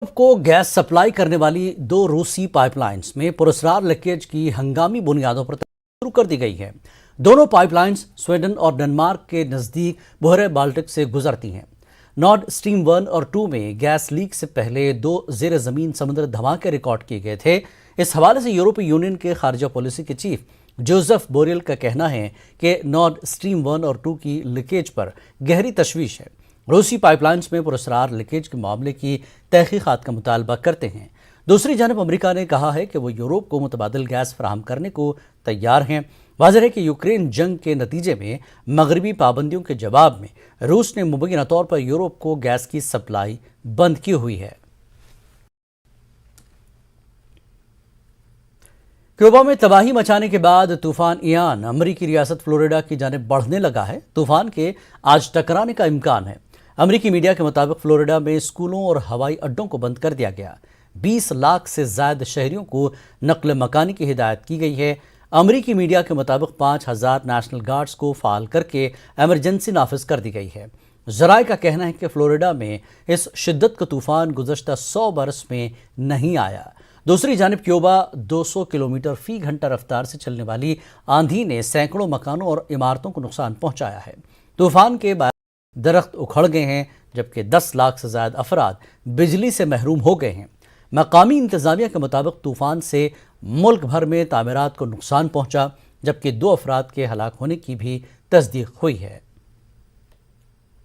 को gas supply करने वाली दो रूसी पाइपलाइंस में पुरस्कार लीकेज की हंगामी बुनियादों पर शुरू कर दी गई है। दोनों पाइपलाइंस स्वीडन और डेनमार्क के नजदीक बहरे बाल्टिक से गुजरती हैं। नॉर्ड स्ट्रीम 1 और 2 में गैस लीक से पहले दो जेर जमीन समुद्र धमाके रिकॉर्ड किए गए थे। इस हवाले से यूरोपीय यूनियन के खारजा पॉलिसी के चीफ जोसेफ बोरेल का कहना है कि नॉर्ड स्ट्रीम 1 और 2 की लीकेज पर गहरी तशवीश है। रूसी पाइपलाइंस में पुरस्कार लीकेज के मामले की तहकीकात का मुतालबा करते हैं। दूसरी जानब अमेरिका ने कहा है कि वो यूरोप को मुतबादिल गैस फराहम करने को तैयार हैं। वाज़ेह है कि यूक्रेन जंग के नतीजे में मगरबी पाबंदियों के जवाब में रूस ने मुबैना तौर पर यूरोप को गैस की सप्लाई बंद की हुई है। क्यूबा में तबाही मचाने के बाद तूफान इयान अमरीकी रियासत फ्लोरिडा की जानिब बढ़ने लगा है। तूफान के आज टकराने का इम्कान है। अमरीकी मीडिया के मुताबिक फ्लोरिडा में स्कूलों और हवाई अड्डों को बंद कर दिया गया। 20 लाख से ज्यादा शहरियों को नकल मकानी की हिदायत की गई है। अमरीकी मीडिया के मुताबिक 5000 नेशनल गार्ड्स को फाल करके इमरजेंसी नाफिज कर दी गई है। जराए का कहना है कि फ्लोरिडा में इस शिद्दत का तूफान गुज़श्ता 100 बरस में नहीं आया। दूसरी जानिब क्यूबा 200 किलोमीटर फी घंटा रफ्तार से चलने वाली आंधी ने सैकड़ों मकानों और इमारतों को नुकसान पहुंचाया है। तूफान के बाद दरख्त उखड़ गए हैं, जबकि 10 लाख से ज्यादा अफराद बिजली से महरूम हो गए हैं। मकामी इंतजामिया के मुताबिक तूफान से मुल्क भर में तामीरात को नुकसान पहुंचा, जबकि 2 अफराद के हलाक होने की भी तस्दीक हुई है।